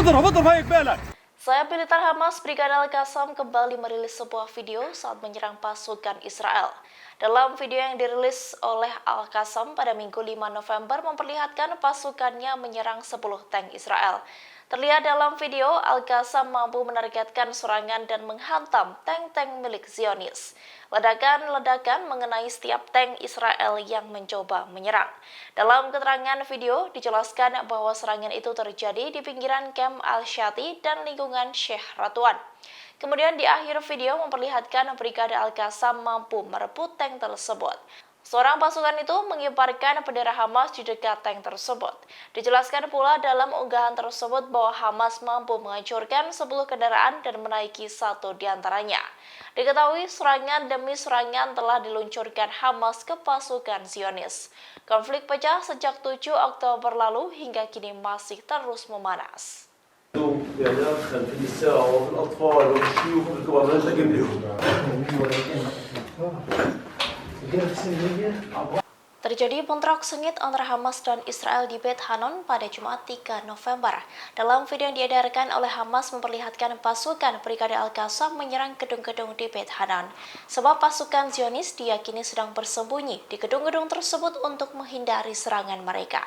اضرب اضرب هاي بالك. Sayap militer Hamas Brigade Al-Qassam kembali merilis sebuah video saat menyerang pasukan Israel. Dalam video yang dirilis oleh Al-Qassam pada Minggu 5 November memperlihatkan pasukannya menyerang 10 tank Israel. Terlihat dalam video, Al-Qassam mampu menargetkan serangan dan menghantam tank-tank milik Zionis. Ledakan-ledakan mengenai setiap tank Israel yang mencoba menyerang. Dalam keterangan video, dijelaskan bahwa serangan itu terjadi di pinggiran Camp Al-Shati dan lingkungan Sheikh Radwan. Kemudian di akhir video memperlihatkan Brigade Al-Qassam mampu merebut tank tersebut. Seorang pasukan itu mengibarkan bendera Hamas di dekat tank tersebut. Dijelaskan pula dalam unggahan tersebut bahwa Hamas mampu menghancurkan 10 kendaraan dan menaiki satu di antaranya. Diketahui serangan demi serangan telah diluncurkan Hamas ke pasukan Zionis. Konflik pecah sejak 7 Oktober lalu hingga kini masih terus memanas. Terjadi bentrok sengit antara Hamas dan Israel di Beit Hanon pada Jumat 3 November. Dalam video yang diedarkan oleh Hamas memperlihatkan pasukan Brigade Al-Qassam menyerang gedung-gedung di Beit Hanon. Sebab pasukan Zionis diyakini sedang bersembunyi di gedung-gedung tersebut untuk menghindari serangan mereka.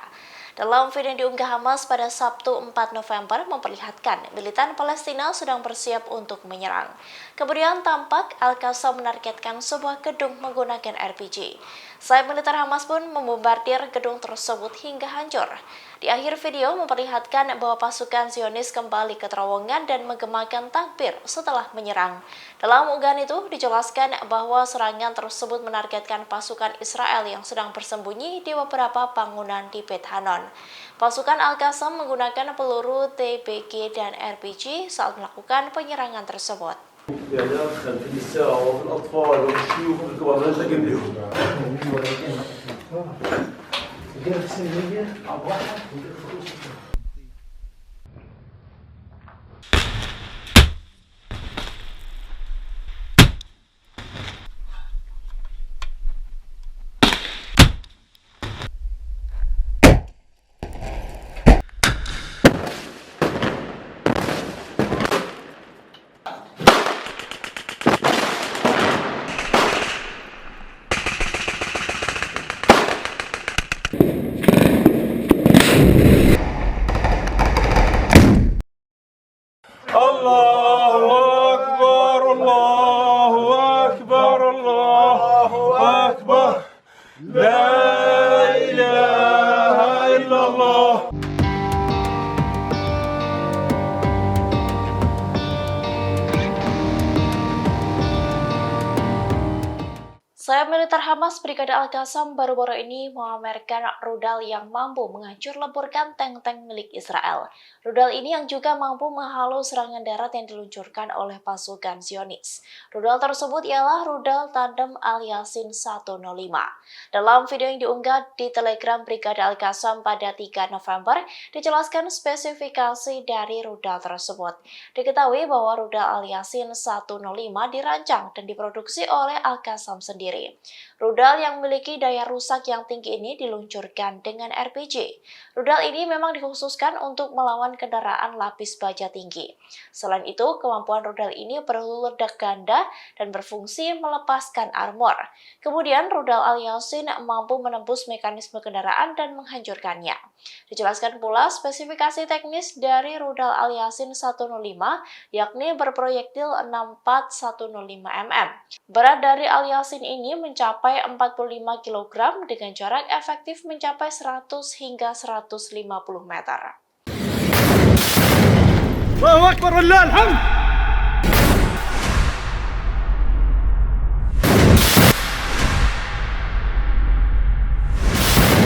Dalam video yang diunggah Hamas pada Sabtu 4 November memperlihatkan militan Palestina sedang bersiap untuk menyerang. Kemudian tampak Al-Qassam menargetkan sebuah gedung menggunakan RPG. Sayap militer Hamas pun membombardir gedung tersebut hingga hancur. Di akhir video memperlihatkan bahwa pasukan Zionis kembali ke terowongan dan menggemakan takbir setelah menyerang. Dalam unggahan itu dijelaskan bahwa serangan tersebut menargetkan pasukan Israel yang sedang bersembunyi di beberapa bangunan di Beit Hanon. Pasukan Al-Qassam menggunakan peluru TPG dan RPG saat melakukan penyerangan tersebut. الله أكبر الله أكبر الله أكبر لا إله إلا الله. Sayap militer Hamas Brigade Al-Qassam baru-baru ini memamerkan rudal yang mampu menghancur leburkan tank-tank milik Israel. Rudal ini yang juga mampu menghalau serangan darat yang diluncurkan oleh pasukan Zionis. Rudal tersebut ialah rudal tandem Al-Yasin 105. Dalam video yang diunggah di Telegram Brigade Al-Qassam pada 3 November, dijelaskan spesifikasi dari rudal tersebut. Diketahui bahwa rudal Al-Yasin 105 dirancang dan diproduksi oleh Al-Qassam sendiri. Rudal yang memiliki daya rusak yang tinggi ini diluncurkan dengan RPG. Rudal ini memang dikhususkan untuk melawan kendaraan lapis baja tinggi. Selain itu, kemampuan rudal ini perlu ledak ganda dan berfungsi melepaskan armor. Kemudian, rudal Al-Yasin mampu menembus mekanisme kendaraan dan menghancurkannya. Dijelaskan pula spesifikasi teknis dari rudal Al-Yasin 105, yakni berproyektil 64105 mm. Berat dari Al-Yasin ini mencapai 45 kg dengan jarak efektif mencapai 100 hingga 150 meter. الله أكبر ولله الحمد.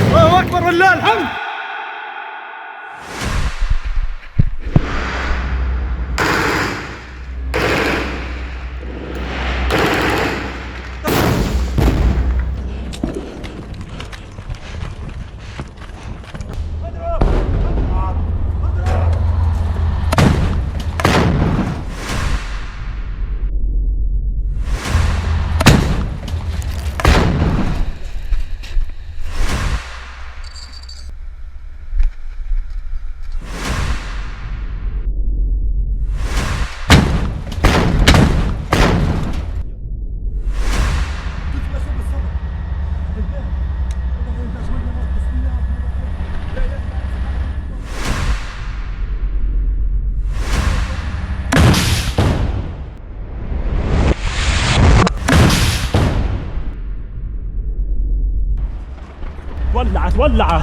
الله أكبر ولله الحمد. ولعت ولعت.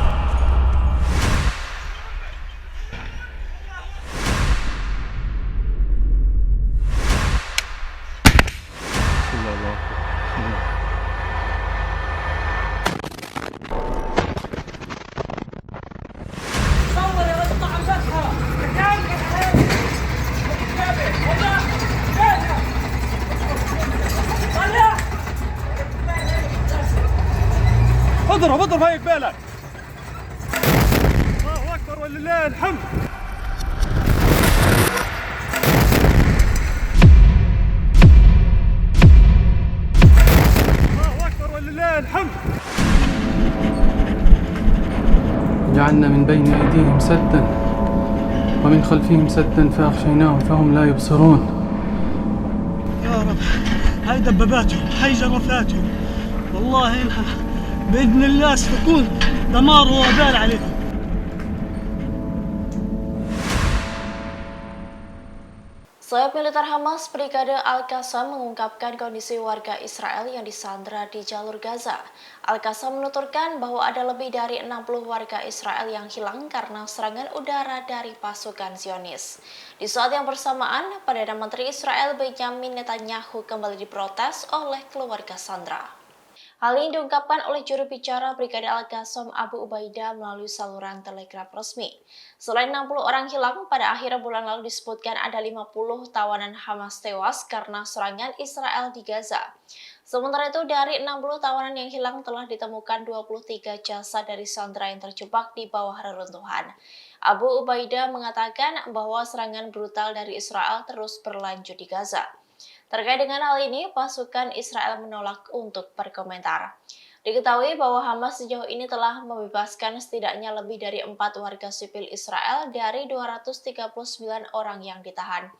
اضرب هاي قبالك. الله اكبر ولله الحمد. الله اكبر ولله الحمد. جعلنا من بين أيديهم سدا ومن خلفهم سدا فأغشيناهم فهم لا يبصرون. يا رب هاي دباباتهم، هاي جرافاتهم، والله إنها بإذن الله ستكون دمار ووبال عليهم. Sayap militer Hamas Brigade Al-Qassam mengungkapkan kondisi warga Israel yang disandra di jalur Gaza. Al-Qassam menuturkan bahwa ada lebih dari 60 warga Israel yang hilang karena serangan udara dari pasukan Zionis. Di saat yang bersamaan, Perdana Menteri Israel Benjamin Netanyahu kembali diprotes oleh keluarga sandra. Hal ini diungkapkan oleh juru bicara Brigade Al-Qassam Abu Ubaidah melalui saluran telegram resmi. Selain 60 orang hilang, pada akhir bulan lalu disebutkan ada 50 tawanan Hamas tewas karena serangan Israel di Gaza. Sementara itu, dari 60 tawanan yang hilang telah ditemukan 23 jasad dari sandera yang terjebak di bawah reruntuhan. Abu Ubaidah mengatakan bahwa serangan brutal dari Israel terus berlanjut di Gaza. Terkait dengan hal ini, pasukan Israel menolak untuk berkomentar. Diketahui bahwa Hamas sejauh ini telah membebaskan setidaknya lebih dari 4 warga sipil Israel dari 239 orang yang ditahan.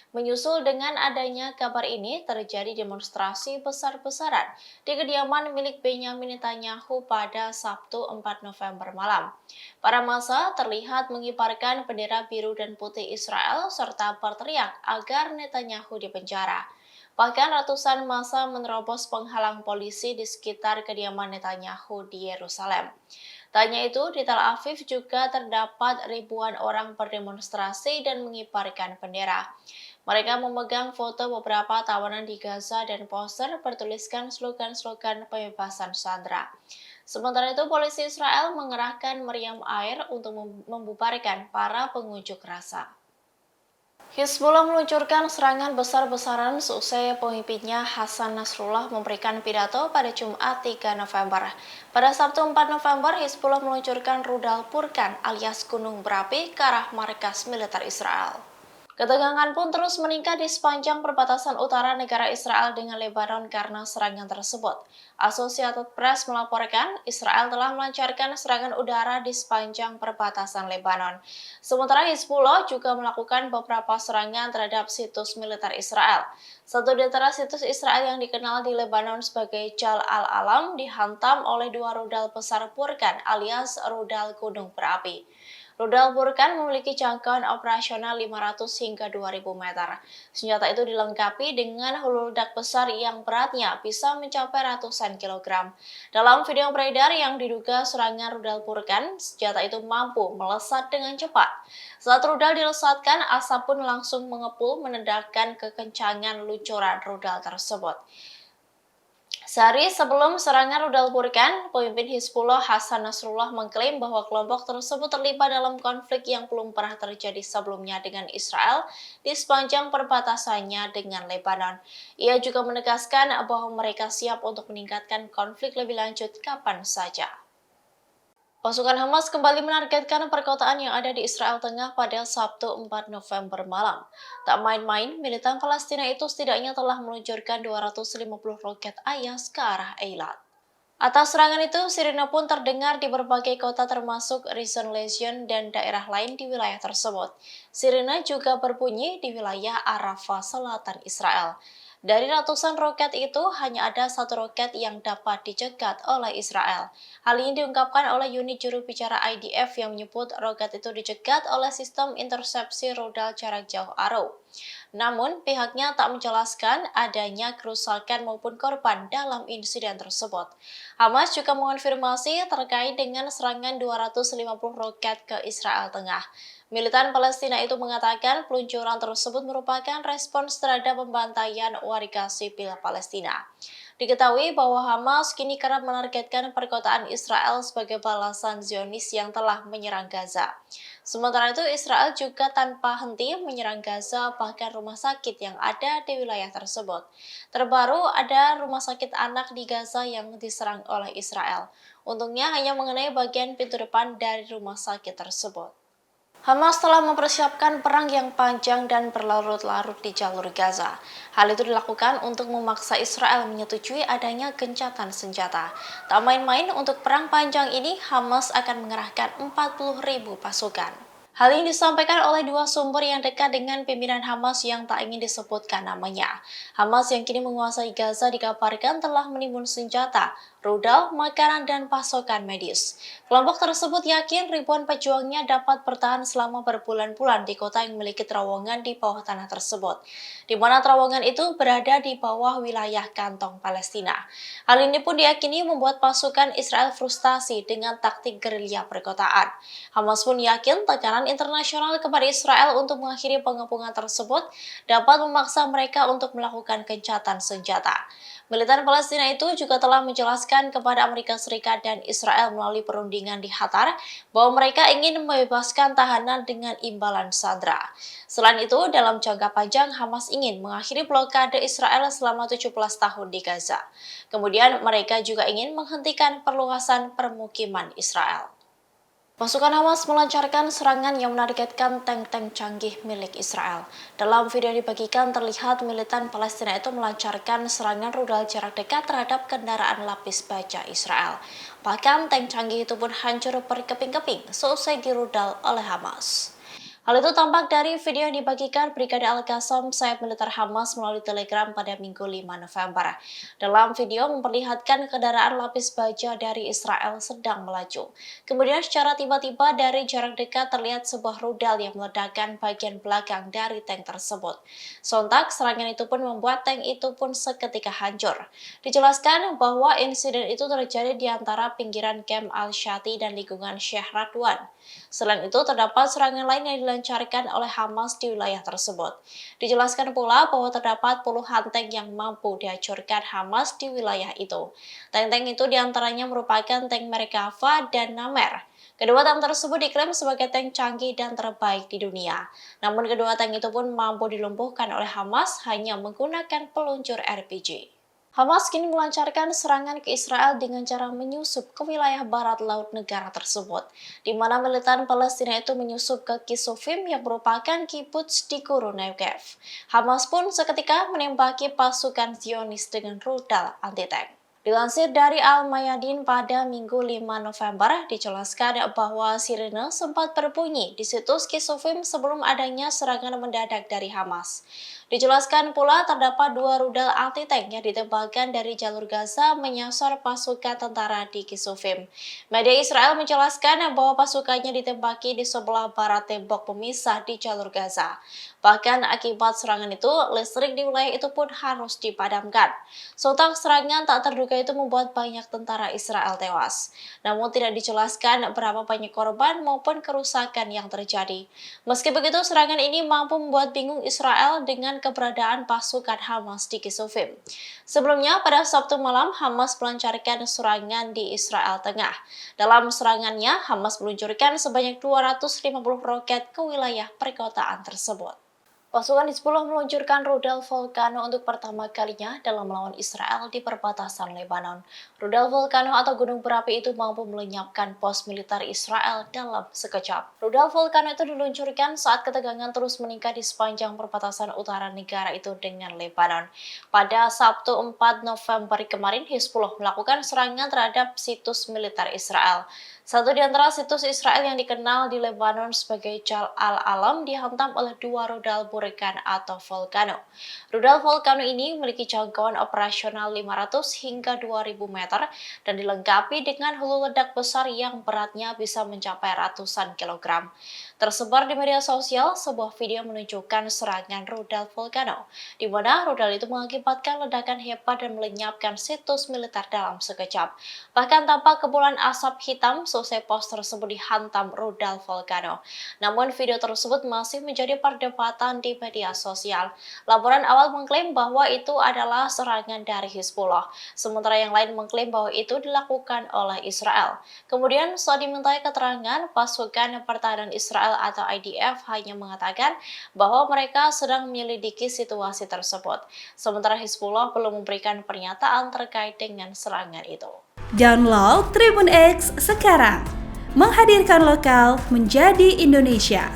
Menyusul dengan adanya kabar ini, terjadi demonstrasi besar-besaran di kediaman milik Benjamin Netanyahu pada Sabtu 4 November malam. Para massa terlihat mengibarkan bendera biru dan putih Israel serta berteriak agar Netanyahu dipenjara. Bahkan ratusan massa menerobos penghalang polisi di sekitar kediaman Netanyahu di Yerusalem. Tak hanya itu, di Tel Aviv juga terdapat ribuan orang berdemonstrasi dan mengibarkan bendera. Mereka memegang foto beberapa tawanan di Gaza dan poster bertuliskan slogan-slogan pembebasan sandera. Sementara itu, polisi Israel mengerahkan meriam air untuk membubarkan para pengunjuk rasa. Hizbullah meluncurkan serangan besar-besaran seusai pemimpinnya Hasan Nasrullah memberikan pidato pada Jumat 3 November. Pada Sabtu 4 November, Hizbullah meluncurkan rudal Burkan alias gunung berapi ke arah markas militer Israel. Ketegangan pun terus meningkat di sepanjang perbatasan utara negara Israel dengan Lebanon karena serangan tersebut. Associated Press melaporkan Israel telah melancarkan serangan udara di sepanjang perbatasan Lebanon. Sementara Hizbullah juga melakukan beberapa serangan terhadap situs militer Israel. Satu di antara situs Israel yang dikenal di Lebanon sebagai Jal al-Alam dihantam oleh 2 rudal besar Burkan alias rudal gunung berapi. Rudal Burkan memiliki jangkauan operasional 500 hingga 2000 meter. Senjata itu dilengkapi dengan hulu ledak besar yang beratnya bisa mencapai ratusan kilogram. Dalam video beredar yang diduga serangan rudal Burkan, senjata itu mampu melesat dengan cepat. Saat rudal dilesatkan, asap pun langsung mengepul menandakan kekencangan luncuran rudal tersebut. Sehari sebelum serangan rudal Burkan, pemimpin Hizbullah Hasan Nasrullah mengklaim bahwa kelompok tersebut terlibat dalam konflik yang belum pernah terjadi sebelumnya dengan Israel di sepanjang perbatasannya dengan Lebanon. Ia juga menegaskan bahwa mereka siap untuk meningkatkan konflik lebih lanjut kapan saja. Pasukan Hamas kembali menargetkan perkotaan yang ada di Israel Tengah pada Sabtu 4 November malam. Tak main-main, militan Palestina itu setidaknya telah meluncurkan 250 roket Ayas ke arah Eilat. Atas serangan itu, sirine pun terdengar di berbagai kota termasuk Rishon LeZion dan daerah lain di wilayah tersebut. Sirine juga berbunyi di wilayah Arafah Selatan Israel. Dari ratusan roket itu, hanya ada satu roket yang dapat dicegat oleh Israel. Hal ini diungkapkan oleh unit juru bicara IDF yang menyebut roket itu dicegat oleh sistem intersepsi rudal jarak jauh Arrow. Namun, pihaknya tak menjelaskan adanya kerusakan maupun korban dalam insiden tersebut. Hamas juga mengonfirmasi terkait dengan serangan 250 roket ke Israel Tengah. Militan Palestina itu mengatakan peluncuran tersebut merupakan respons terhadap pembantaian warga sipil Palestina. Diketahui bahwa Hamas kini kerap menargetkan perkotaan Israel sebagai balasan Zionis yang telah menyerang Gaza. Sementara itu, Israel juga tanpa henti menyerang Gaza, bahkan rumah sakit yang ada di wilayah tersebut. Terbaru, ada rumah sakit anak di Gaza yang diserang oleh Israel. Untungnya hanya mengenai bagian pintu depan dari rumah sakit tersebut. Hamas telah mempersiapkan perang yang panjang dan berlarut-larut di jalur Gaza. Hal itu dilakukan untuk memaksa Israel menyetujui adanya gencatan senjata. Tak main-main, untuk perang panjang ini, Hamas akan mengerahkan 40.000 pasukan. Hal ini disampaikan oleh dua sumber yang dekat dengan pimpinan Hamas yang tak ingin disebutkan namanya. Hamas yang kini menguasai Gaza dikabarkan telah menimbun senjata, rudal, makanan, dan pasokan medis. Kelompok tersebut yakin ribuan pejuangnya dapat bertahan selama berbulan-bulan di kota yang memiliki terowongan di bawah tanah tersebut, di mana terowongan itu berada di bawah wilayah kantong Palestina. Hal ini pun diyakini membuat pasukan Israel frustasi dengan taktik gerilya perkotaan. Hamas pun yakin tekanan internasional kepada Israel untuk mengakhiri pengepungan tersebut dapat memaksa mereka untuk melakukan gencatan senjata. Militan Palestina itu juga telah menjelaskan kepada Amerika Serikat dan Israel melalui perundingan di Qatar bahwa mereka ingin membebaskan tahanan dengan imbalan sandera. Selain itu, dalam jangka panjang Hamas ingin mengakhiri blokade Israel selama 17 tahun di Gaza. Kemudian mereka juga ingin menghentikan perluasan permukiman Israel. Pasukan Hamas melancarkan serangan yang menargetkan tank-tank canggih milik Israel. Dalam video yang dibagikan terlihat militan Palestina itu melancarkan serangan rudal jarak dekat terhadap kendaraan lapis baja Israel. Bahkan tank canggih itu pun hancur berkeping-keping seusai dirudal oleh Hamas. Hal itu tampak dari video yang dibagikan Brigade Al-Qassam, sayap militer Hamas melalui Telegram pada Minggu 5 November. Dalam video memperlihatkan kendaraan lapis baja dari Israel sedang melaju. Kemudian secara tiba-tiba dari jarak dekat terlihat sebuah rudal yang meledakkan bagian belakang dari tank tersebut. Sontak, serangan itu pun membuat tank itu pun seketika hancur. Dijelaskan bahwa insiden itu terjadi di antara pinggiran Camp Al-Shati dan lingkungan Sheikh Radwan. Selain itu, terdapat serangan lain yang dilancarkan oleh Hamas di wilayah tersebut. Dijelaskan pula bahwa terdapat puluhan tank yang mampu dihancurkan Hamas di wilayah itu. Tank-tank itu diantaranya merupakan tank Merkava dan Namer. Kedua tank tersebut diklaim sebagai tank canggih dan terbaik di dunia. Namun kedua tank itu pun mampu dilumpuhkan oleh Hamas hanya menggunakan peluncur RPG. Hamas kini melancarkan serangan ke Israel dengan cara menyusup ke wilayah barat laut negara tersebut, di mana militan Palestina itu menyusup ke Kisufim yang merupakan kibuts di Gurun Negev. Hamas pun seketika menembaki pasukan Zionis dengan rudal anti-tank. Dilansir dari Al-Mayadin pada Minggu 5 November, dijelaskan bahwa sirene sempat berbunyi di situs Kisufim sebelum adanya serangan mendadak dari Hamas. Dijelaskan pula terdapat dua rudal anti-tank yang ditembakkan dari jalur Gaza menyasar pasukan tentara di Kisufim. Media Israel menjelaskan bahwa pasukannya ditembaki di sebelah barat tembok pemisah di jalur Gaza. Bahkan akibat serangan itu, listrik di wilayah itu pun harus dipadamkan. Sontak serangan tak terduga itu membuat banyak tentara Israel tewas. Namun tidak dijelaskan berapa banyak korban maupun kerusakan yang terjadi. Meski begitu, serangan ini mampu membuat bingung Israel dengan keberadaan pasukan Hamas di Kisufim. Sebelumnya, pada Sabtu malam, Hamas melancarkan serangan di Israel Tengah. Dalam serangannya, Hamas meluncurkan sebanyak 250 roket ke wilayah perkotaan tersebut. Pasukan Hizbullah meluncurkan rudal Volcano untuk pertama kalinya dalam melawan Israel di perbatasan Lebanon. Rudal Volcano atau gunung berapi itu mampu melenyapkan pos militer Israel dalam sekejap. Rudal Volcano itu diluncurkan saat ketegangan terus meningkat di sepanjang perbatasan utara negara itu dengan Lebanon. Pada Sabtu 4 November kemarin, Hizbullah melakukan serangan terhadap situs militer Israel. Satu di antara situs Israel yang dikenal di Lebanon sebagai Jal Al-Alam dihantam oleh dua rudal burkan atau volcano. Rudal volcano ini memiliki jangkauan operasional 500 hingga 2000 meter dan dilengkapi dengan hulu ledak besar yang beratnya bisa mencapai ratusan kilogram. Tersebar di media sosial, sebuah video menunjukkan serangan rudal volcano, di mana rudal itu mengakibatkan ledakan hebat dan melenyapkan situs militer dalam sekejap. Bahkan tampak kepulan asap hitam selesai pos tersebut dihantam rudal volcano. Namun video tersebut masih menjadi perdebatan di media sosial. Laporan awal mengklaim bahwa itu adalah serangan dari Hizbullah, sementara yang lain mengklaim bahwa itu dilakukan oleh Israel. Kemudian saat dimintai keterangan, pasukan pertahanan Israel atau IDF hanya mengatakan bahwa mereka sedang menyelidiki situasi tersebut. Sementara Hizbullah belum memberikan pernyataan terkait dengan serangan itu. Download Tribun X sekarang, menghadirkan lokal menjadi Indonesia.